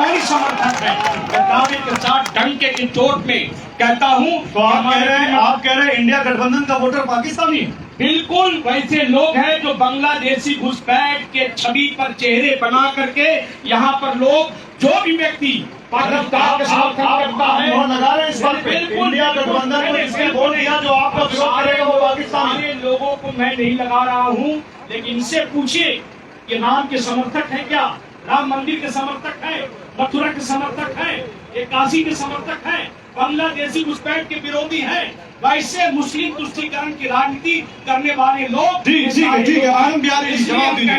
पाकिस्तानी समर्थक है। मैं दावे के साथ डंके की चोट में कहता हूँ। तो आप कह रहे हैं इंडिया गठबंधन का वोटर पाकिस्तानी है? बिल्कुल वैसे लोग हैं जो बांग्लादेशी घुसपैठ के छवि पर चेहरे बना करके यहाँ पर लोग जो भी व्यक्ति पाकिस्तान का समर्थन करता है वो लगा रहे हैं इस बात पे। बिल्कुल इंडिया गठबंधन को जिसने वोट दिया जो आपका विरोध करेगा वो पाकिस्तानी। सारे लोगों को मैं नहीं लगा रहा हूँ, लेकिन इनसे पूछिए कि राम के समर्थक है क्या? राम मंदिर के समर्थक है, मथुरा के समर्थक है, ये काशी के समर्थक है, बांग्लादेशी घुसपैठ के विरोधी है। वैसे मुस्लिम तुष्टीकरण की राजनीति करने वाले लोग ठीक है आनंद बिहारी जी जवाब दीजिए।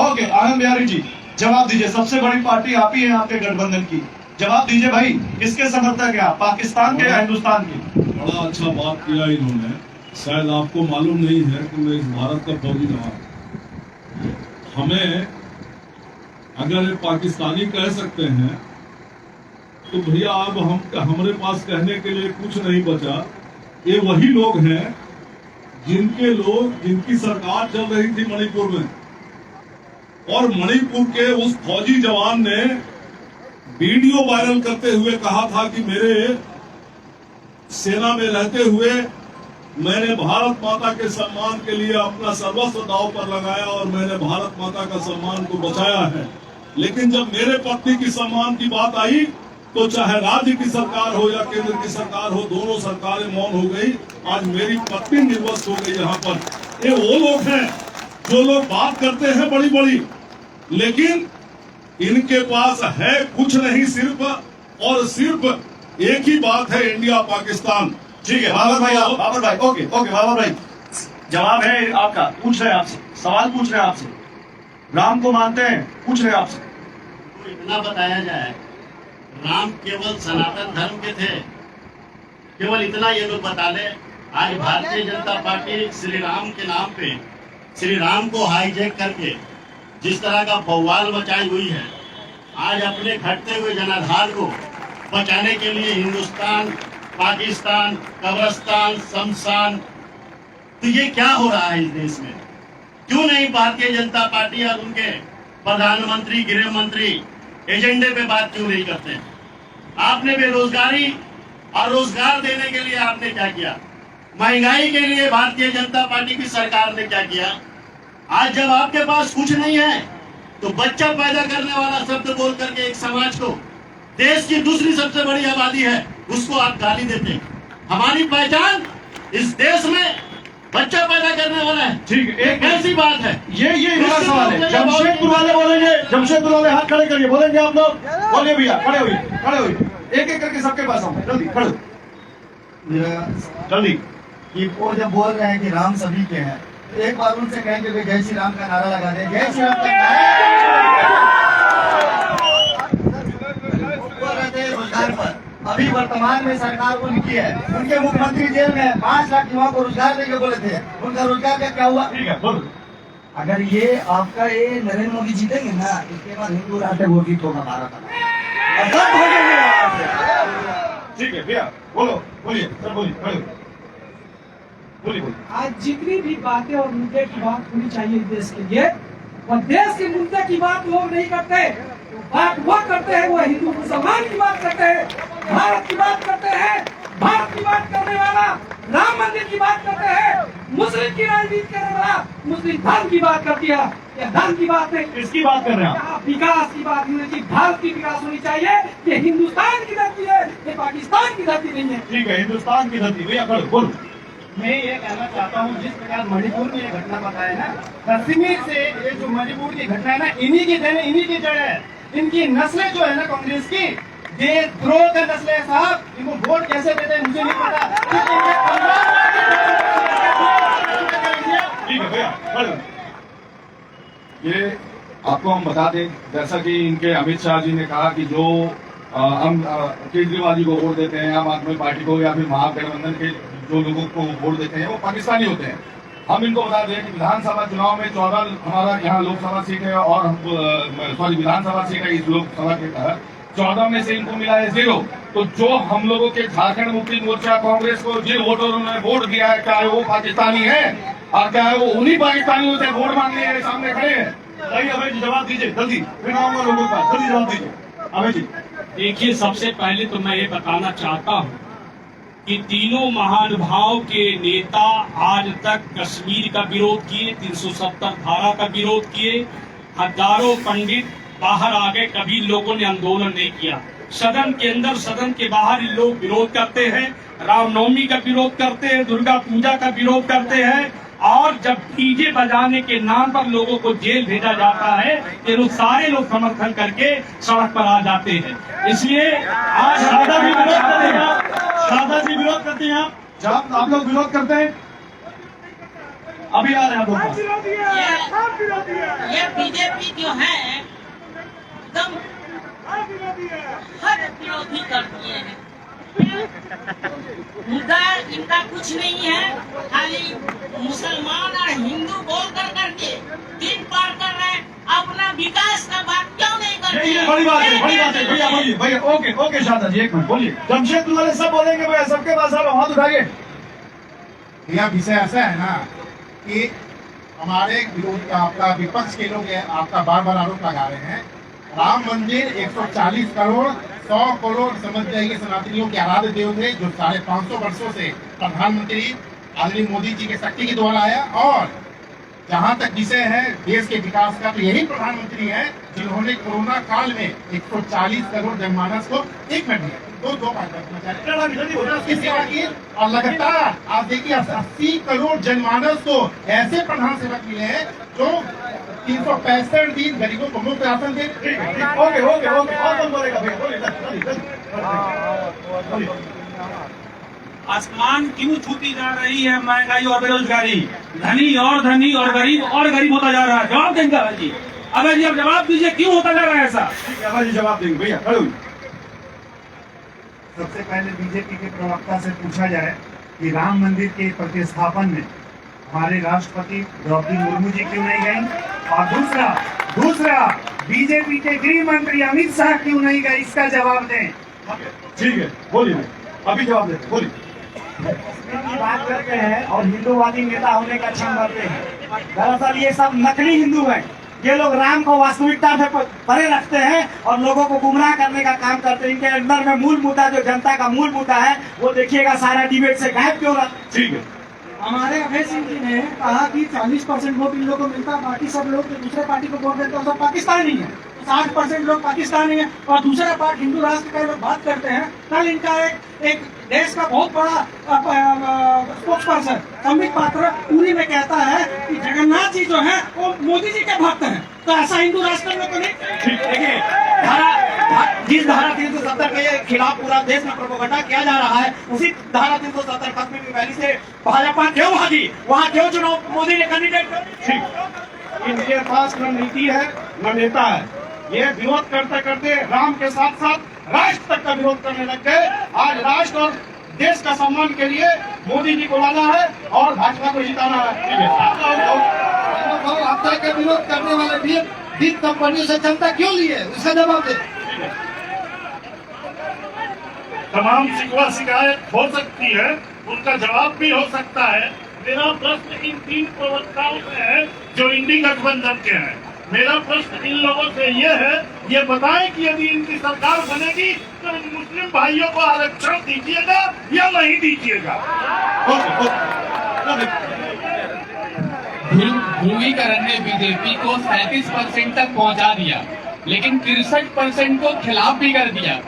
ओके आनंद बिहारी जी जवाब दीजिए। सबसे बड़ी पार्टी आप ही है आपके गठबंधन की, जवाब दीजिए भाई, किसके समर्थक है आप, पाकिस्तान के या हिंदुस्तान के? बड़ा अच्छा बात किया इन्होंने। शायद आपको मालूम नहीं है कि मैं इस भारत का फौजी जवान हूं। हमें अगर पाकिस्तानी कह सकते हैं तो भैया अब हमारे पास कहने के लिए कुछ नहीं बचा। ये वही लोग हैं जिनकी सरकार चल रही थी मणिपुर में, और मणिपुर के उस फौजी जवान ने वीडियो वायरल करते हुए कहा था कि मेरे सेना में रहते हुए मैंने भारत माता के सम्मान के लिए अपना सर्वस्व दांव पर लगाया और मैंने भारत माता का सम्मान को बचाया है। लेकिन जब मेरे पत्नी की सम्मान की बात आई तो चाहे राज्य की सरकार हो या केंद्र की सरकार हो, दोनों सरकारें मौन हो गई। आज मेरी पत्नी निर्वस्त हो गई। यहाँ पर ये वो लोग हैं जो लोग बात करते हैं बड़ी बड़ी, लेकिन इनके पास है कुछ नहीं, सिर्फ और सिर्फ एक ही बात है, इंडिया पाकिस्तान। ठीक है बाबर भाई ओके बाबर भाई जवाब है आपका। पूछ रहे हैं आपसे, सवाल पूछ रहे हैं आपसे, राम को मानते हैं, पूछ रहे हैं आपसे। तो इतना बताया जाए, राम केवल सनातन धर्म के थे, केवल इतना ये लोग बता ले। आज भारतीय जनता पार्टी श्री राम के नाम पे श्री राम को हाईजैक करके जिस तरह का बवाल मचाई हुई है, आज अपने घटते हुए जनाधार को बचाने के लिए हिंदुस्तान, पाकिस्तान, कब्रिस्तान, शमशान, तो ये क्या हो रहा है इस देश में? क्यों नहीं भारतीय जनता पार्टी और उनके प्रधानमंत्री, गृह मंत्री एजेंडे पे बात क्यों नहीं करते? आपने बेरोजगारी और रोजगार देने के लिए आपने क्या किया? महंगाई के लिए भारतीय जनता पार्टी की सरकार ने क्या किया? आज जब आपके पास कुछ नहीं है तो बच्चा पैदा करने वाला शब्द बोल करके एक समाज को, देश की दूसरी सबसे बड़ी आबादी है, उसको आप गाली देते हैं। हमारी पहचान इस देश में बच्चा पैदा करने वाला है। ठीक है, एक ऐसी बात है। ये मेरा सवाल है। जमशेदपुर वाले बोलेंगे, जमशेदपुर वाले हाथ खड़े करिए, बोलेंगे आप लोग, बोलिए भैया, खड़े हुई एक एक करके सबके पास आऊंगा, जल्दी खड़े जल्दी। कि वो जब बोल रहे हैं कि राम सभी के हैं, तो एक बार उनसे कहेंगे कि जय श्री राम का नारा लगा दें। जय श्री राम का रोजगार पर अभी वर्तमान में सरकार उनकी है, उनके मुख्यमंत्री जेल में 5 लाख युवाओं को रोजगार देंगे बोले थे, उनका रोजगार का क्या हुआ? ठीक है बोलो। अगर ये आपका ये नरेंद्र मोदी जीतेंगे ना, इसके बाद हिंदू राष्ट्र घोषित होगा भारत में। ठीक है भैया बोलिए सर, बोलिए। आज जितनी भी बातें और मुद्दे की बात होनी चाहिए देश के लिए, और देश के मुद्दे की बात लोग नहीं करते। बात वह करते हैं, वो हिंदू मुसलमान की बात करते हैं, भारत की बात करते हैं, भारत की बात करने वाला राम मंदिर की बात करते हैं, मुस्लिम की राजनीति करने वाला मुस्लिम धर्म की बात कर दिया। यह धर्म की बात है, किसकी बात कर रहे हैं आप? विकास की बात होनी चाहिए, भारत की विकास होनी चाहिए। ये हिंदुस्तान की धरती है, ये पाकिस्तान की धरती नहीं है। ठीक है, हिंदुस्तान की धरती। भैया बोलो। मैं ये कहना चाहता हूँ, जिस प्रकार मणिपुर में ये घटना बताया ना, कश्मीर से ये जो मणिपुर की घटना है ना, इन्हीं की देन, इन्हीं की जड़ है। इनकी नस्लें जो है ना कांग्रेस की, ये द्रोह का नस्ल है साहब। इनको वोट कैसे देते हैं मुझे नहीं पता। ठीक है भैया, ये आपको हम बता दें, जैसा कि इनके अमित शाह जी ने कहा कि जो हम केजरीवाल जी को वोट देते हैं, आम आदमी पार्टी को या फिर महागठबंधन के जो लोगों को वोट देते हैं वो पाकिस्तानी होते हैं। हम इनको बता दें कि विधानसभा चुनाव में 14 हमारा यहाँ लोकसभा सीट है और विधानसभा सीट है इस लोकसभा के तहत, 14 में से इनको मिला है 0। तो जो हम लोगों के झारखंड मुक्ति मोर्चा कांग्रेस को जिन वोटरों ने वोट दिया है, चाहे वो पाकिस्तानी है और चाहे वो उन्हीं पाकिस्तानियों से वोट मांगने के सामने खड़े हैं। भाई जवाब दीजिए जल्दी, फिर आऊंगा लोगों का, जल्दी जवाब दीजिए। अभय जी। देखिए, सबसे पहले तो मैं ये बताना चाहता हूँ कि तीनों महानुभाव के नेता आज तक कश्मीर का विरोध किए, 370 धारा का विरोध किए, हजारों पंडित बाहर आ गए, कभी लोगों ने आंदोलन नहीं किया। सदन के अंदर, सदन के बाहर ये लोग विरोध करते हैं, रामनवमी का विरोध करते हैं, दुर्गा पूजा का विरोध करते हैं, और जब डीजे बजाने के नाम पर लोगों को जेल भेजा जाता है, ये लोग सारे लोग समर्थन करके सड़क पर आ जाते हैं। इसलिए आज शारदा जी विरोध करते हैं, शारदा जी विरोध करती हैं, जब आप लोग विरोध करते हैं अभी आ रहे हैं आप लोग। ये बीजेपी जो है एकदम हर विरोधी कर दिए हैं। मुद्दा इनका कुछ नहीं है, खाली मुसलमान और हिंदू बोल कर करके दिन पार कर रहे हैं। अपना विकास का बात क्यों नहीं करते? ये बड़ी बात है, बड़ी बात है। भैया बोलिए, भैया ओके ओके शारदा जी एक मिनट बोलिए। जमशेदपुर वाले सब बोलेंगे भैया, सबके पास आप हाथ उठाइए। यह विषय ऐसा है ना कि हमारे विरोध आपका विपक्ष के लोग आपका बार बार आरोप लगा रहे हैं, राम मंदिर 140 करोड़ 100 करोड़ समझ जाइए सनातनियों के आराध्य देव थे, जो 550 वर्षों से प्रधानमंत्री आदरणीय मोदी जी के शक्ति के द्वारा आया। और जहां तक विषय है देश के विकास का, तो यही प्रधानमंत्री है जिन्होंने कोरोना काल में 140 करोड़ जनमानस को एक मिनट दो उसकी सेवा की। और लगातार आप देखिए 80 करोड़ जनमानस को ऐसे प्रधान सेवक मिले हैं जो 365 दिन गरीबों को मुफ्त राशन दे। ओके ओके ओके और कौन बोलेगा भैया, बोलिए। आसमान क्यों छूती जा रही है महंगाई और बेरोजगारी? धनी और धनी और गरीब होता जा रहा है। जवाब देंगे अभय जी। अभय जी आप जवाब दीजिए, क्यों होता जा रहा है ऐसा? अभय जी जवाब देंगे भैया, खड़े हुए। सबसे पहले बीजेपी के प्रवक्ता से पूछा जाए कि राम मंदिर के प्रतिस्थापन में हमारे राष्ट्रपति द्रौपदी मुर्मू जी क्यों नहीं गई, और दूसरा बीजेपी के गृह मंत्री अमित शाह क्यों नहीं गए, इसका जवाब दें। ठीक है, बोलिए, अभी जवाब देते, बोलिए। की बात करते हैं और हिंदूवादी नेता होने का क्षम करते हैं। दरअसल ये सब नकली हिंदू हैं। ये लोग राम को वास्तविकता से परे रखते हैं और लोगों को गुमराह करने का काम करते हैं। इनके अंदर में मूल मुद्दा, जो जनता का मूल मुद्दा है, वो देखिएगा सारा डिबेट से गायब क्यों रहा। ठीक है, हमारे अभय सिंह जी ने कहा कि 40% वोट इन लोगों को मिलता, बाकी सब लोग जो दूसरे पार्टी को वोट देते हैं सब पाकिस्तानी है। 60% लोग पाकिस्तानी है और दूसरा पार्ट हिंदू राष्ट्र का लोग बात करते हैं। कल इनका एक देश का बहुत बड़ा स्पोक्स पर्सन संबित पात्र पूरी में कहता है कि जगन्नाथ जी जो है वो मोदी जी के भक्त हैं। तो ऐसा हिंदू राष्ट्र में तो नहीं। देखिए जिस धारा 370 के खिलाफ पूरा देश में प्रोपेगेंडा किया जा रहा है, उसी धारा 370 कश्मीर की वैली से भाजपा क्यों भागी, वहाँ क्यों चुनाव मोदी ने कैंडिडेट। ठीक, इनके पास न नीति है न नेता है। ये विरोध करते करते राम के साथ साथ राष्ट्र तक का विरोध करने लग गए। आज राष्ट्र और देश का सम्मान के लिए मोदी जी को लाना है और भाजपा को जिताना है। हत्या का विरोध करने वाले भी बिग कंपनियों से जनता क्यों लिए, उसका जवाब दे। तमाम शिकवा शिकायत हो सकती है, उनका जवाब भी हो सकता है। मेरा प्रश्न इन 3 प्रवक्ताओं से है जो इंडी गठबंधन के हैं। मेरा प्रश्न इन लोगों से ये है, ये बताएं कि यदि इनकी सरकार बनेगी तो इन मुस्लिम भाइयों को आरक्षण दीजिएगा या नहीं दीजिएगा। ध्रुवीकरण ने बीजेपी को 37% तक पहुंचा दिया, लेकिन 63% को खिलाफ भी कर दिया।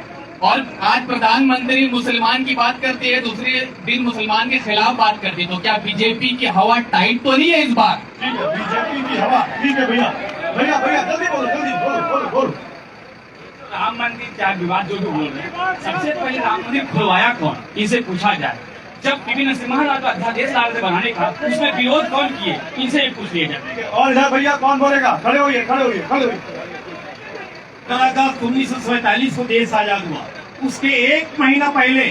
और आज प्रधानमंत्री मुसलमान की बात करती है, दूसरे दिन मुसलमान के खिलाफ बात करती है। तो क्या बीजेपी की हवा टाइट तो नहीं है इस बार? ठीक है, बीजेपी की हवा। ठीक है भैया, भैया भैया जल्दी बोलो, जल्दी बोलो। राम मंदिर क्या विवाद जो भी बोल रहे हैं, सबसे पहले राम मंदिर खुलवाया कौन, इसे पूछा जाए। जब पीवी नरसिम्हा राव का अध्यादेश लाए थे बनाने का, उसमें विरोध कौन किए, इनसे पूछ लिया जाए। और इधर भैया कौन बोलेगा? खड़े होइए, खड़े होइए, खड़े होइए। 1947 को देश आजाद हुआ, उसके 1 महीना पहले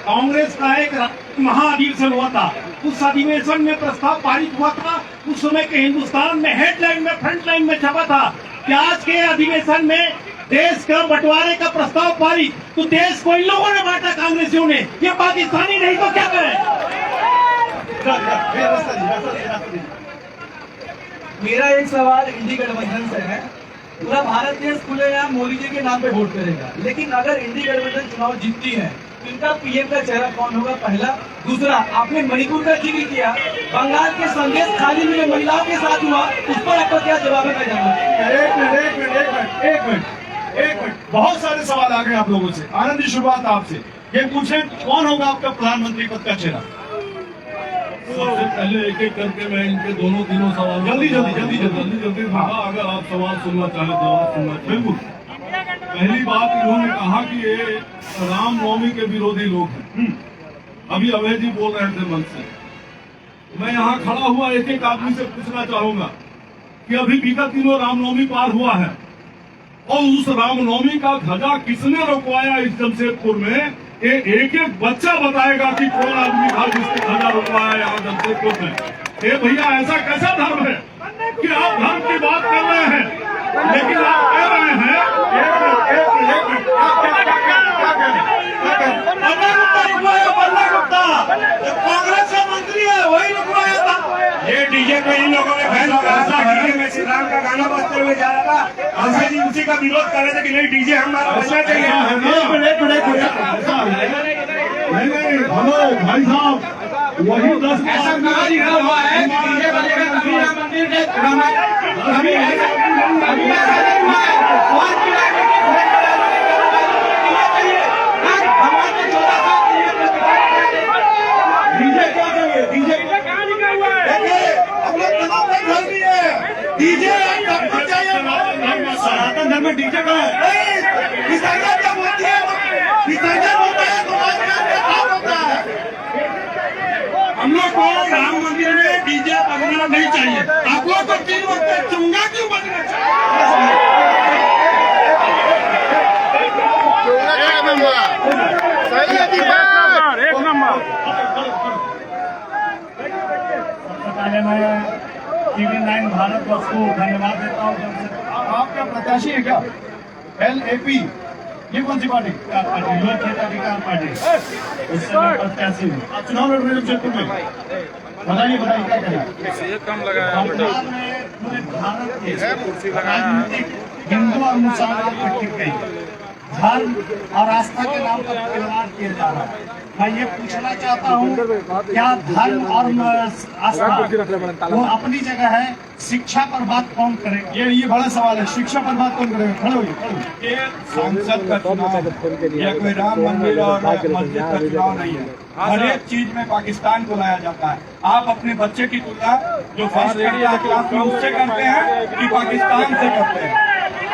कांग्रेस का एक महाअधिवेशन हुआ था। उस अधिवेशन में प्रस्ताव पारित हुआ था। उस समय के हिंदुस्तान में हेडलाइन में, फ्रंट लाइन में छपा था कि आज के अधिवेशन में देश का बंटवारे का प्रस्ताव पारित। तो देश को इन लोगों ने बांटा, कांग्रेसियों ने। ये पाकिस्तानी नहीं तो क्या करें? मेरा एक सवाल इंडी गठबंधन से है पूरा भारत देश खुलेआम मोदी जी के नाम पे वोट करेगा। लेकिन अगर इंडी गठबंधन चुनाव जीतती है तो इनका पीएम का चेहरा कौन होगा? पहला। दूसरा, आपने मणिपुर का जिक्र किया, बंगाल के संदेश खाली में महिलाओं के साथ हुआ, उस पर आपका क्या जवाब है? एक मिनट, बहुत सारे सवाल आ गए आप लोगों से। आनंद जी, शुरुआत आपसे। ये पूछें कौन होगा आपका प्रधानमंत्री पद का चेहरा? सबसे पहले एक एक करके मैं इनके दोनों तीनों सवाल जल्दी। हाँ, अगर आप सवाल सुनना चाहें जवाब सुनना चाहें। बिल्कुल। पहली बात, इन्होंने कहा कि ये रामनवमी के विरोधी लोग हैं। अभी अभय जी बोल रहे थे मंच से। मैं यहाँ खड़ा हुआ एक एक आदमी से पूछना चाहूंगा कि अभी बीता दिनों रामनवमी पार हुआ है और उस रामनवमी का ध्वजा किसने रोकवाया इस जमशेदपुर में? ये एक एक बच्चा बताएगा कि कौन आदमी था जिसने ध्वजा रोकवाया यहाँ जमशेदपुर में। ये भैया, ऐसा कैसा धर्म है कि आप धर्म की बात कर रहे हैं लेकिन आप कह रहे हैं कांग्रेस का मंत्री है, वही रुकवाया था। ये डीजे पे इन लोगों ने में श्री राम का गाना बजते हुए जा रहा था। अजय जी उसी का विरोध कर रहे थे कि नहीं, डीजे हमारा बचना चाहिए। नहीं, हेलो भाई साहब, वही 10 हुआ है कि डीजे बजेगा तभी राम मंदिर के सनातन धर्म में डीजे का है। जब होती है विसर्जन होता है तो होता है। हम लोग को राम मंदिर में डीजे बजना नहीं चाहिए। आप लोग को 3 वक्त चुंगा क्यों बजना चाहिए? एक नंबर। सबसे पहले मैं TV9 भारतवर्ष को धन्यवाद देता हूँ। आपका प्रत्याशी है क्या? LAP, ये कौन सी पार्टी? लोक हिताधिकार पार्टी, उससे मैं प्रत्याशी हूँ। आप चुनाव लड़ रहे हैं जमशेदपुर में, बताइए क्या करें? सरकार ने पूरे भारत के राजनीतिक हिंदू और मुसलमान को टिक गई। धर्म और आस्था के नाम पर खिलवाड़ किया जा रहा है। मैं ये पूछना चाहता हूँ, क्या धर्म और आस्था वो अपनी जगह है, शिक्षा पर बात कौन करेगा? ये बड़ा सवाल है। शिक्षा पर बात कौन करेगा? खड़े होइए। ये संसद का चुनाव या कोई राम मंदिर और मस्जिद का चुनाव नहीं है। हर एक चीज में पाकिस्तान को लाया जाता है। आप अपने बच्चे की तुलना जो फर्स्ट करता है क्लास में उससे करते हैं कि पाकिस्तान से करते हैं?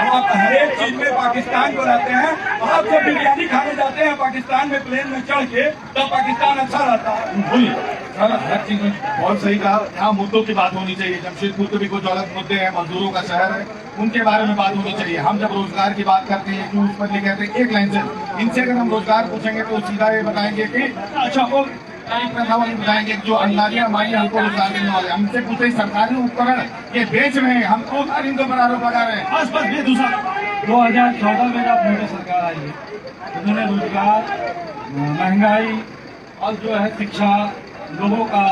आप हर एक चीज में पाकिस्तान को लाते हैं। आप जब बिरयानी खाने जाते हैं पाकिस्तान में प्लेन में चढ़ के, तब पाकिस्तान अच्छा रहता है। बोलिए, हर चीज में बहुत सही कहा। यहाँ मुद्दों की बात होनी चाहिए। जमशेदपुर के भी कुछ अलग मुद्दे हैं, मजदूरों का शहर है, उनके बारे में बात होनी चाहिए। हम जब रोजगार की बात करते हैं क्यों उस पर कहते हैं एक लाइन से, इनसे अगर हम रोजगार पूछेंगे तो सीधा ये बताएंगे कि अच्छा वो बताएंगे जो अंदाजियां हमारी हमको रोजगार देने वाले। हमसे पूछे सरकारी उपकरण ये बेच रहे हैं, हमको इनको पर आरोप लगा रहे हैं। बस ये दूसरा 2014 में जब मोदी सरकार आई है, उन्होंने रोजगार, महंगाई और जो है शिक्षा, लोगों का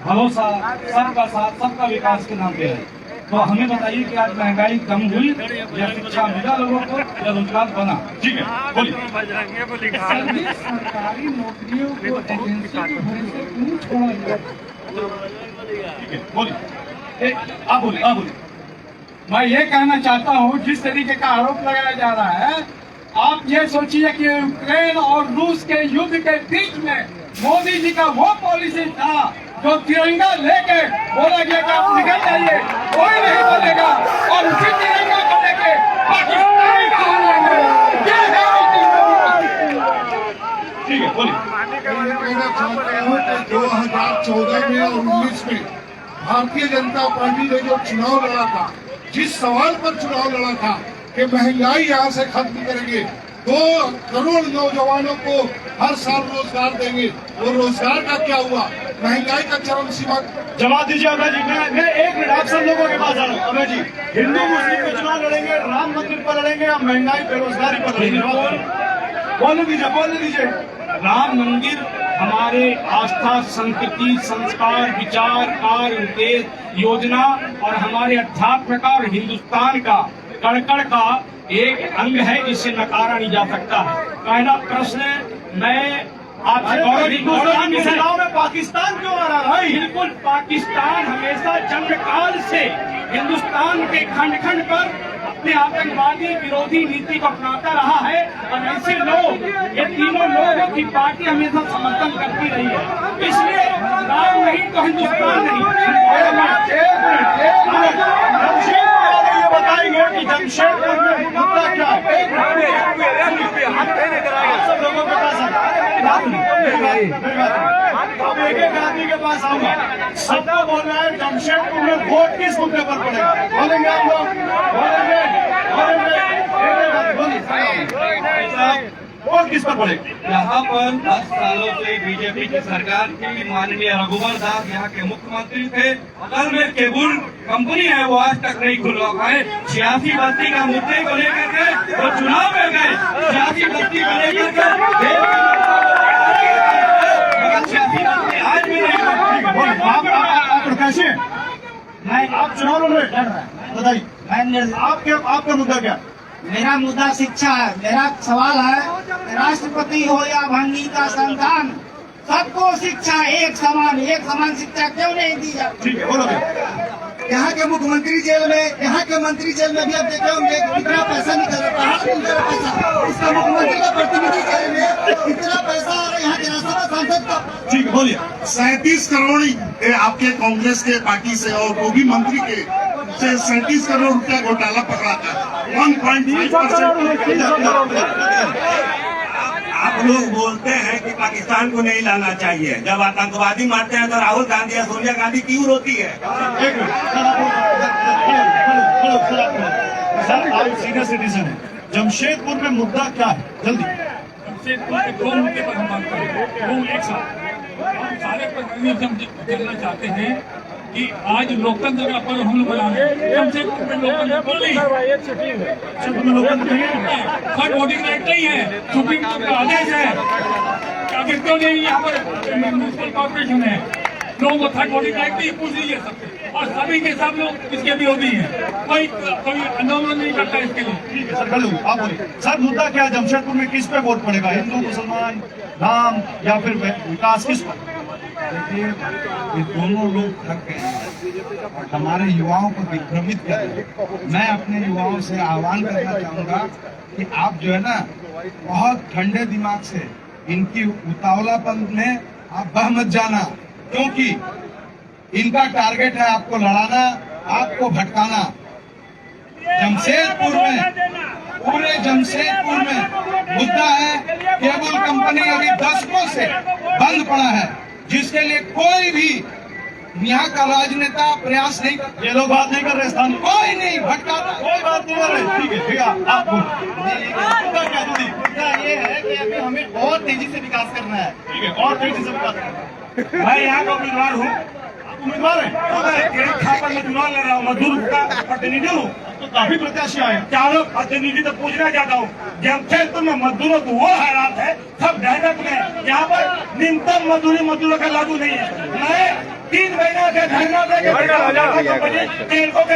भरोसा, सबका साथ, सबका विकास के नाम पे है। तो हमें बताइए कि आज महंगाई कम हुई या शिक्षा मिला लोगों को या रोजगार बना? ठीक है, बोलिए। सरकारी नौकरियों को एजेंसी के भरोसे क्यों छोड़ा गया? ठीक है, बोलिए। आप बोलिए। मैं ये कहना चाहता हूँ, जिस तरीके का आरोप लगाया जा रहा है, आप ये सोचिए कि यूक्रेन और रूस के युद्ध के बीच में मोदी जी का वो पॉलिसी था जो तिरंगा लेके बोला गया कि आप निकल जाइए, कोई नहीं बोलेगा, और उसी तिरंगा को लेके पाकिस्तान का हाल है। ये है ठीक है, बोलिए। कहना चाहता हूँ कि 2014 में और 19 में भारतीय जनता पार्टी ने जो चुनाव लड़ा था, जिस सवाल पर चुनाव लड़ा था कि महंगाई यहाँ से खत्म करेंगे, 2 करोड़ नौजवानों को हर साल रोजगार देंगे, वो रोजगार का क्या हुआ? महंगाई का चरम सीमा। जवाब दीजिए अभय जी। मैं एक मिनट आप सब लोगों के पास आ रहा हूँ। अभय जी, हिंदू मुस्लिम पे चुनाव लड़ेंगे, राम मंदिर पर लड़ेंगे या महंगाई बेरोजगारी पर लड़ेंगे? बोलने दीजिए। राम मंदिर हमारे आस्था, संस्कृति, संस्कार, विचार, कार्य, उद्देश्य, योजना और हमारे अध्यात्म का और हिंदुस्तान का कड़कड़ का एक अंग है जिसे नकारा नहीं जा सकता है। पहला प्रश्न मैं आपसे हिंदुस्तान में पाकिस्तान क्यों आ रहा है? बिल्कुल, पाकिस्तान हमेशा जंग काल से हिंदुस्तान के खंड खंड पर अपने आतंकवादी विरोधी नीति को अपनाता रहा है और ऐसे लोग, ये तीनों लोगों की पार्टी हमेशा समर्थन करती रही है। इसलिए राम नहीं तो हिंदुस्तान नहीं। ये बताएंगे कि जमशेदपुर में मुद्दा क्या है? आप सब लोगों के पास अब एक एक आदमी के पास आऊंगा। सबको बोल रहा है जमशेदपुर में वोट किस मुद्दे पर पड़ेगा? बोलेंगे आप लोग? बोलेंगे? वोट किस पर पड़ेगा? यहाँ पर 10 सालों से बीजेपी की सरकार थी, माननीय रघुवर दास यहाँ के मुख्यमंत्री थे। अगर में केबुल कंपनी है वो आज तक नहीं खुलवा पाए। 86 बस्ती का मुद्दे को लेकर के वो चुनाव में गए, 86 बस्ती को लेकर के आज भी नहीं। आप कैसे? मैं आप चुनाव लड़ रहे हैं, बताइए आपका मुद्दा क्या? मेरा मुद्दा शिक्षा है। मेरा सवाल है, राष्ट्रपति हो या भंगी का संतान, सबको शिक्षा एक समान शिक्षा क्यों नहीं दी जाती? ठीक है, बोलो। यहाँ के मुख्यमंत्री जेल में, यहाँ के मंत्री जेल में भी आप देखे होंगे कितना पैसा निकल रहा है। इसका मुख्यमंत्री का प्रतिनिधि जेल में इतना पैसा आ रहा है, यहाँ के राज्यसभा सांसद का। ठीक है, बोलिए। 37 करोड़ आपके कांग्रेस के पार्टी से और वो भी मंत्री के से 37 करोड़ रुपया घोटाला पकड़ा था। 1.5%। आप लोग बोलते हैं कि पाकिस्तान को नहीं लाना चाहिए, जब आतंकवादी मारते हैं तो राहुल गांधी या सोनिया गांधी क्यों रोती है? एक मिनट, सर आप सीनियर सिटीजन है। जमशेदपुर में मुद्दा क्या है? जल्दी। जमशेदपुर के 2 मुद्दे पर हम बात करें। वो एक साथ हम सारे पर जानना चाहते हैं कि आज लोकतंत्र का पर्व हम लोग मना रहे हैं। जमशेदपुर में लोकतंत्र बोल नहीं है, थर्ड वोटिंग राइट नहीं है, सुप्रीम कोर्ट का आदेश है। आखिर क्यों नहीं? यहाँ पर म्यूनिसिपल कॉर्पोरेशन है, लोगों को थर्ड वोटिंग राइट नहीं, पूछ लीजिए सबसे। और सभी के सब लोग इसके विरोधी हैं, कोई आंदोलन नहीं करता इसके लिए। ठीक है सर, आप बोलिए। सर मुद्दा क्या है? जमशेदपुर में किस पे वोट पड़ेगा? हिंदू, मुसलमान, राम या फिर विकास, किस पर? देखिए, ये दोनों लोग थक गए हैं और हमारे युवाओं को दिग्भ्रमित कर रहे हैं। मैं अपने युवाओं से आह्वान करना चाहूंगा कि आप जो है ना, बहुत ठंडे दिमाग से इनकी उतावलापन में आप बह मत जाना, क्योंकि इनका टारगेट है आपको लड़ाना, आपको भटकाना। जमशेदपुर में, पूरे जमशेदपुर में मुद्दा है, केबल कंपनी अभी दशकों से बंद पड़ा है, जिसके लिए कोई भी यहाँ का राजनेता प्रयास नहीं कर। ये लोग बात नहीं कर रहे, स्थान कोई नहीं भटकाता, कोई बात नहीं कर रहे। ठीक है भैया, आप मुद्दा क्या? मुद्दा ये है कि अभी हमें और तेजी से विकास करना है। ठीक है, और तेजी से विकास करना है। मैं यहाँ का उम्मीदवार हूँ, उम्मीदवार है, मैं चुनाव लड़ रहा हूँ, मजदूर का प्रतिनिधि हूँ, तो काफी प्रत्याशी आए। चारों प्रतिनिधि तो पूछना चाहता हूँ, जमशेदपुर में मजदूरों को वो हालात है, सब दहशत में, यहाँ पर न्यूनतम मजदूरी मजदूरों का लागू नहीं है। मैं 3 महीना से धरना के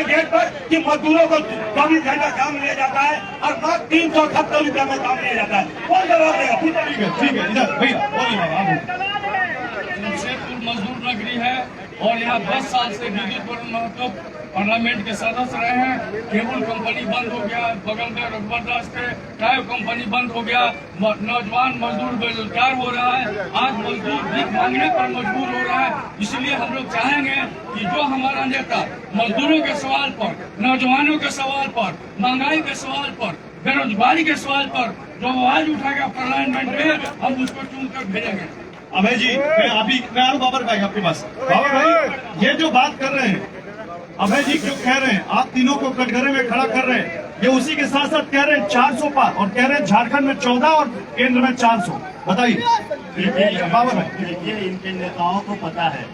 गेट पर कि मजदूरों को 24 घंटा काम लिया जाता है और मात्र 370 रुपया में काम लिया जाता है। कौन जवाब देगा? ठीक है, इधर भैया बोलिए। जमशेदपुर मजदूर नगरी है और यहाँ 10 साल से विद्युत महतो पार्लियामेंट के सदस्य रहे हैं। केबल कंपनी बंद हो गया, बगल में रघुवर दास के टायर कंपनी बंद हो गया, नौजवान मजदूर बेरोजगार हो रहा है। आज मजदूर भीख मांगने पर मजबूर हो रहा है। इसलिए हम लोग चाहेंगे कि जो हमारा नेता मजदूरों के सवाल पर, नौजवानों के सवाल पर, महंगाई के सवाल पर, बेरोजगारी के सवाल पर जो आवाज उठाएगा पार्लियामेंट में, हम उसको चुनकर भेजेंगे। अभय जी, मैं आलू बाबर भाई आपके पास। बाबर भाई, ये जो बात कर रहे हैं अभय जी क्यों कह रहे हैं, आप तीनों को कटघरे में खड़ा कर रहे हैं, ये उसी के साथ साथ कह रहे हैं 400 पार और कह रहे हैं झारखंड में 14 और केंद्र में 400। बताइए बाबर भाई। देखिए, इनके नेताओं को पता है,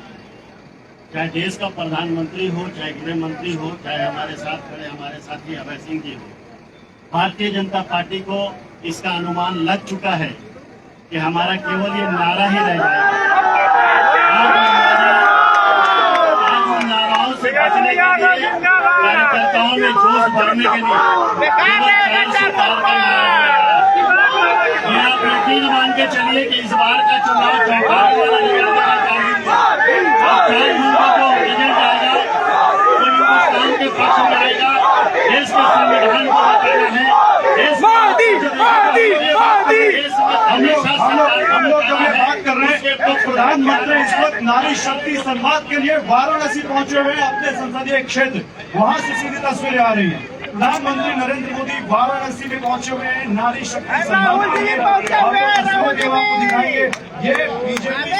चाहे देश का प्रधानमंत्री हो, चाहे गृह मंत्री हो, चाहे हमारे साथ खड़े हमारे साथी अभय सिंह जी हो, भारतीय जनता पार्टी को इसका अनुमान लग चुका है कि हमारा केवल ये नारा ही रह जाएगा। आज उन नाराओं से बचने के लिए कार्यकर्ताओं में जोश भरने के लिए ये आप यकीन मान के चलिए कि इस बार का चुनाव चौंकाने वाला निकलने का चाहिए। 4 जून को रिजल्ट आएगा तो हिंदुस्तान के पक्ष में आएगा। देश के संविधान को बताना है, हम लोग जब बात कर रहे हैं तो प्रधानमंत्री इस वक्त नारी शक्ति संवाद के लिए वाराणसी पहुंचे हुए हैं, अपने संसदीय क्षेत्र, वहां से सीधी तस्वीरें आ रही हैं। प्रधानमंत्री नरेंद्र मोदी वाराणसी में पहुंचे हुए हैं नारी शक्ति संवाद के लिए। आपको दिखाएंगे ये बीजेपी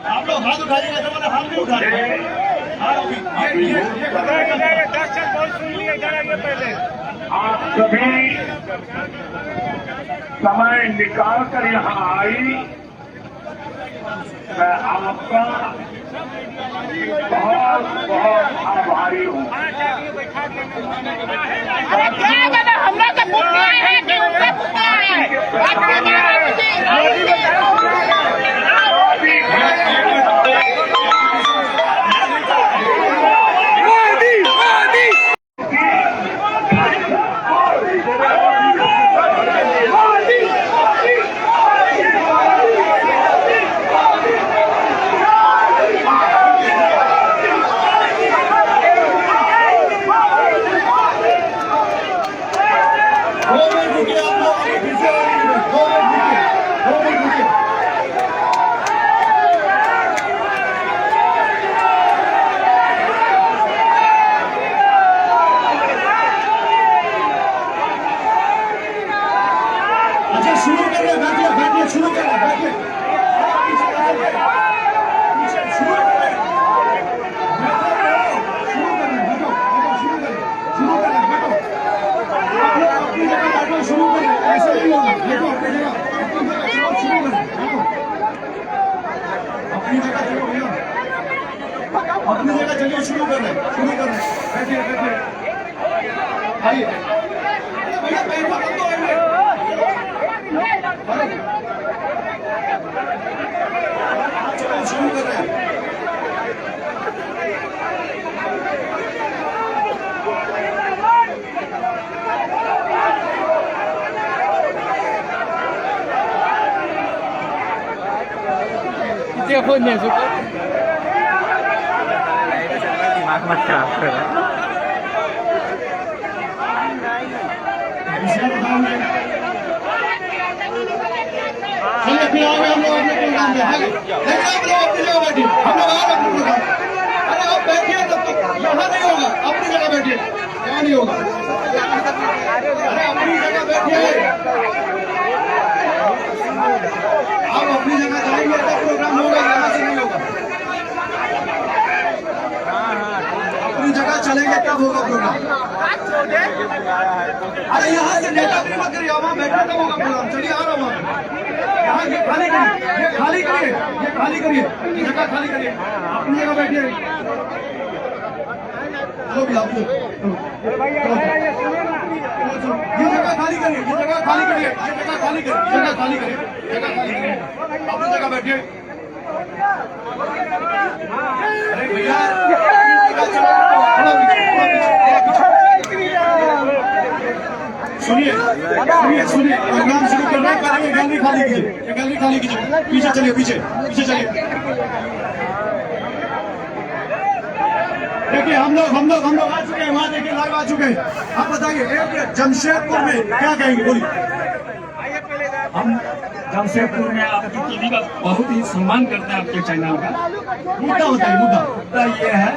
आप लोग हाथ उठाइएगा तो मैंने हाथ भी उठा आप सभी समय निकाल कर यहाँ आई, मैं आपका बहुत बहुत आभारी हूँ। हमने तो पूछा है कि उनसे पूछा अपनी जगह चलिए, शुरू कर रहे बैठिए बैठिए आइए भैया पैसा बंद हो चलो शुरू कर रहे हैं। देखो नहीं दिमाग मत खराब कर चलिए फिर आओगे हम लोग अपने प्रोग्राम में आगे, लेकिन आप लोग अपनी जगह बैठिए, हम लोग आए अपने प्रोग्राम। अरे आप बैठिए तब तक यहाँ नहीं होगा, अपनी जगह बैठिए, यहाँ नहीं होगा। अरे अपनी जगह बैठिए, आप अपनी जगह जाएंगे तब प्रोग्राम होगा, यहाँ से नहीं होगा। अपनी जगह चलेंगे तब होगा प्रोग्राम। अरे यहाँ से नेता भी मत करिए, वहाँ बैठे तब होगा प्रोग्राम। चलिए आ रहा हूँ यहाँ, ये खाली करिए, ये खाली करिए, ये खाली करिए, ये जगह खाली करिए, अपनी जगह बैठिए। चलो भी आप ये जगह खाली करिए, ये जगह खाली करिए, ये जगह खाली करिए, जगह खाली करिए, जगह खाली करिए, अपनी जगह बैठिए। अरे भैया सुनिए सुनिए सुनिए, प्रोग्राम शुरू करना है, पहले गैलरी खाली कीजिए, गैलरी खाली कीजिए, पीछे चलिए, पीछे पीछे चलिए। देखिए हम लोग आ चुके हैं, वहाँ देखिए लाइव आ चुके हैं। आप बताइए एक जमशेदपुर में क्या कहेंगे, बोलिए। हम जमशेदपुर में आपकी टीवी का बहुत ही सम्मान करते हैं, आपके चैनल का। मुद्दा बताइए, मुद्दा ये है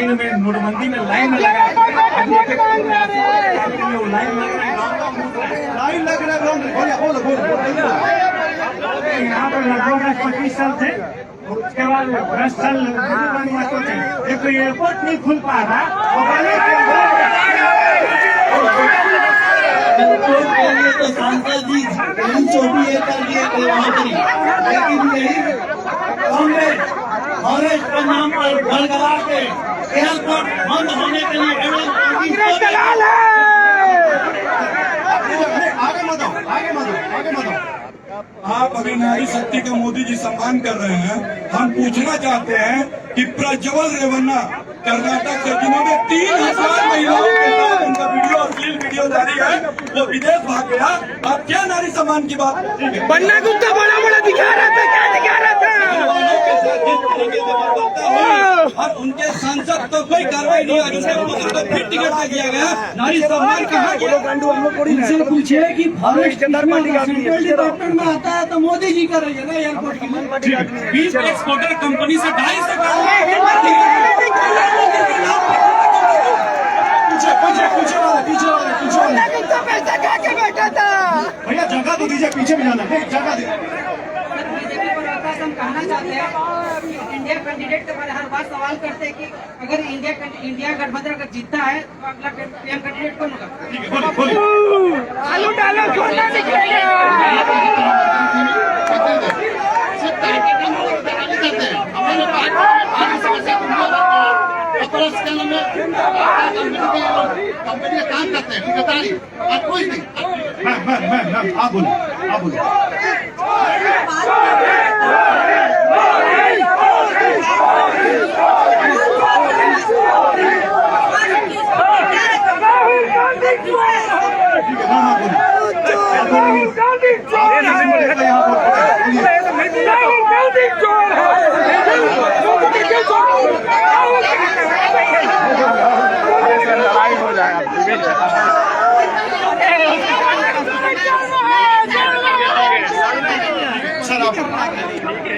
लाइन में नोटबंदी में लाइन में लगा है। अभी एक वो लाइन लग रहा है, लाइन लग रहा है, बोलो। यहाँ पर लगभग 25 साल थे, उसके बाद 10 साल थे। एक एयरपोर्ट नहीं खुल पा रहा, तो सांसद जी कहीं चोटी है कर दिए वहाँ पर, लेकिन यही कांग्रेस फॉरेस्ट के नाम पर गड़गड़ा के एयरपोर्ट बंद होने के लिए आगे मत आओ। आप अभी नारी शक्ति का मोदी जी सम्मान कर रहे हैं। हम पूछना चाहते हैं कि प्रज्वल रेवन्ना कर्नाटक से जिन्होंने 3000 महिलाओं के साथ उनका वीडियो अश्लील वीडियो जारी है, वो विदेश भाग गया। आप क्या नारी सम्मान की बात? बन्ना गुप्ता बड़ा दिखा रहा था, क्या दिखा रहा था? और उनके सांसद तो कोई कार्रवाई नहीं हुई, उनके पुत्र तो फिर टिकट दे दिया गया। नारी सम्मान कहाँ गया? उनसे पूछिए कि फॉरेस्ट सेंट्रल डिपार्टमेंट में आता है तो मोदी जी कर रही है ना एयरपोर्ट की। बीफ एक्सपोर्टर कंपनी से 250 भैया जगह तो दीजिए, पीछे भी जाना है, जगह दीजिए। हम कहना चाहते हैं कि इंडिया कैंडिडेट के बारे में हर बार सवाल करते हैं कि अगर इंडिया गठबंधन अगर जीतता है तो अगला पीएम कैंडिडेट कौन होगा? आलू डालो, छोटा निकलेगा। कंपनी काम करते हैं ठेकेदारी और कोई नहीं। मैम आप बोलिए। लड़ाई हो जाएगा।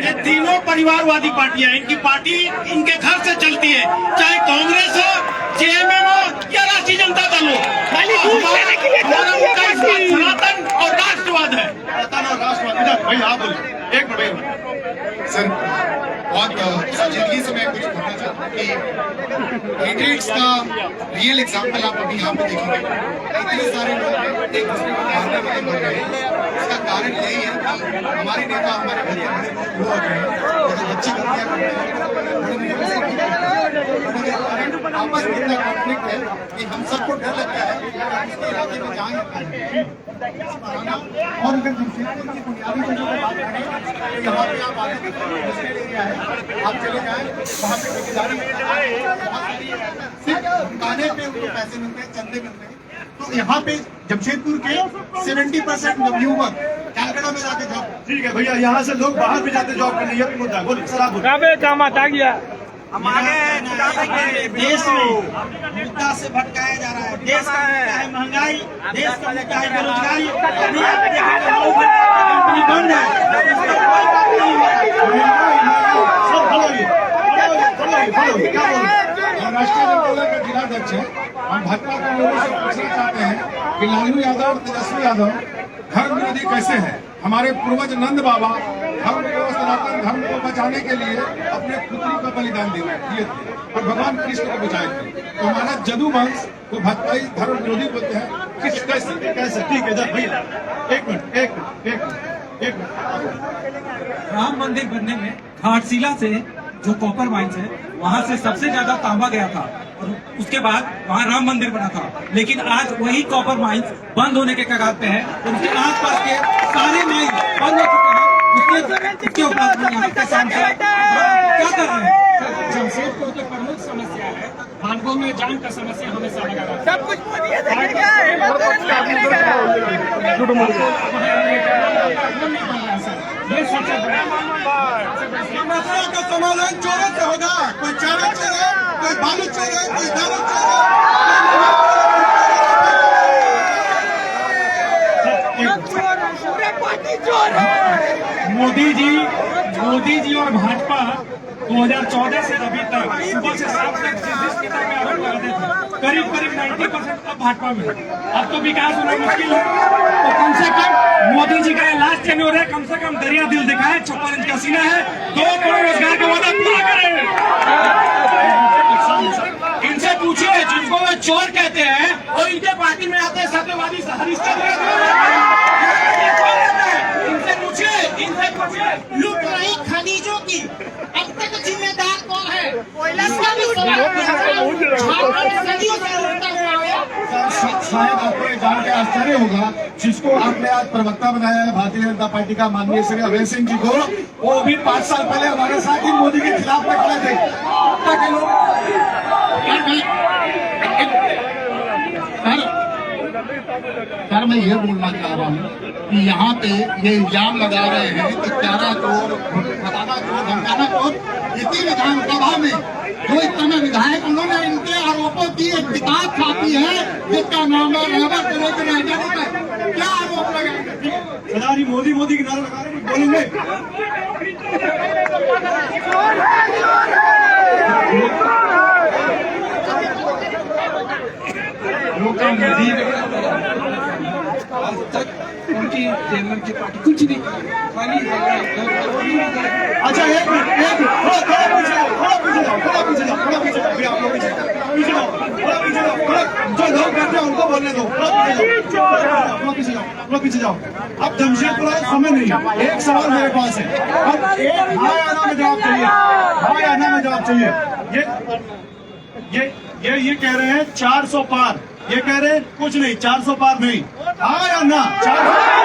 ये तीनों परिवारवादी पार्टियां, इनकी पार्टी इनके घर से चलती है, चाहे कांग्रेस हो, जेएमएम हो या राष्ट्रीय जनता दल हो। सनातन और राष्ट्रवाद है। भाई आप बोलिए, एक मिनट सर। बहुत संजीदगी से मैं कुछ कहना चाहता हूँ कि हेट्रेट्स का रियल एग्जाम्पल आप अभी यहाँ पे देखेंगे। इतने सारे लोग एक दूसरे को मारने वाले बन रहे हैं। इसका कारण यही है कि हमारे नेता हमारे बड़े लोग हैं, अच्छी गलतियाँ आपस में इतना कॉन्फ्लिक्ट है कि हम सबको डर लगता है इसके इलाके में जाएंगे। और अगर जमशेदपुर की बुनियादी चीजों की बात करें तो यहाँ पे आप आगे इंडस्ट्रियल एरिया है, आप चले जाएं वहाँ पे ठेकेदारी सिर्फ गाने पे उनको पैसे मिलते हैं, चंदे मिलते हैं। तो यहाँ पे जमशेदपुर के 70% युवक कैलकाटा में जाके जॉब। ठीक है भैया, यहाँ से लोग बाहर भी जाते जॉब करने, ये भी मुद्दा है। बोलिए सर, आप बोलिए। हमारे देश में मुद्दा से भटकाया जा रहा है। देश का मुद्दा है महंगाई, देश का मुद्दा है बेरोजगारी। बंद है, हम राष्ट्रीय जनता दल के जिलाध्यक्ष हैं। हम भाजपा के लोगों से पूछना चाहते हैं कि लालू यादव और तेजस्वी यादव धर्म विरोधी कैसे हैं? हमारे पूर्वज नंद बाबा धर्म को, सनातन धर्म को बचाने के लिए अपने पुत्री का बलिदान दिए थे और भगवान कृष्ण को बचाए थे। तो हमारा जदू वंश को भाजपाई धर्म विरोधी बोलते हैं। किस कैसे? ठीक है सर भैया, एक मिनट। राम मंदिर बनने में घाटशिला से जो कॉपर माइंस है वहाँ से सबसे ज्यादा तांबा गया था और उसके बाद वहाँ राम मंदिर बना था। लेकिन आज वही कॉपर माइंस बंद होने के कगार पे है और उसके आसपास के सारे माइंस बंद हो चुके हैं। उसके ऊपर क्या कर रहे हैं? जमशेदपुर की प्रमुख समस्या है भागों में जाम का समस्या हमेशा लगा रहता है। सब कुछ ये सबसे बड़ा समस्या का समाधान चोरों से होगा। कोई चारा चोर है, कोई बालू चोर है, कोई दारू मोदी जी और भाजपा 2014 से अभी तक सुबह से शाम तक जिस नेता पे आरोप लगाते थे करीब 90% अब भाजपा में। अब तो विकास होना मुश्किल है, तो कम से कम मोदी जी का लास्ट टेन्योर है, कम से कम दरिया दिल दिखाए, 56 इंच का सीना है, 2 करोड़ रोजगार का वादा पूरा करें। इनसे पूछिए जिनको वो चोर कहते हैं और इनके पार्टी में आते हैं सत्यवादी इनसे पूछिए लूट रही खनिजों की अब तक जिम्मेदार कौन है? इसका भी सवाल सदियों से उठता हुआ है। शायद आपको ये जान के आश्चर्य होगा, जिसको आपने आज प्रवक्ता बनाया है भारतीय जनता पार्टी का माननीय श्री अभय सिंह जी को, वो भी 5 साल पहले हमारे साथ ही मोदी के खिलाफ में खड़े थे। सर मैं ये बोलना चाह रहा हूँ कि यहाँ पे ये इल्जाम लगा रहे हैं कि चारा चोर, बताना चोर, धमकाना चोर, इसी विधानसभा में जो इस समय विधायक, उन्होंने इनके आरोपों की एक किताब छापी है जिसका नाम है रहबर करो की राजधानी पर। क्या आरोप लगाएंगे? सरदार मोदी मोदी की नारा लगा रहे हैं, बोलेंगे आज तक उनकी जेलर की पार्टी कुछ नहीं खाली। अच्छा एक मिनट थोड़ा पीछे जो लोग करते हैं उनको बोलने दो, थोड़ा पीछे जाओ। अब जमशेदपुर समय नहीं, एक सवाल मेरे पास है, अब एक हाँ या ना में जवाब चाहिए, हाँ या ना में जवाब चाहिए। ये कह रहे हैं 400 पार, ये कह रहे हैं कुछ नहीं, 400 पार नहीं, हाँ या ना 400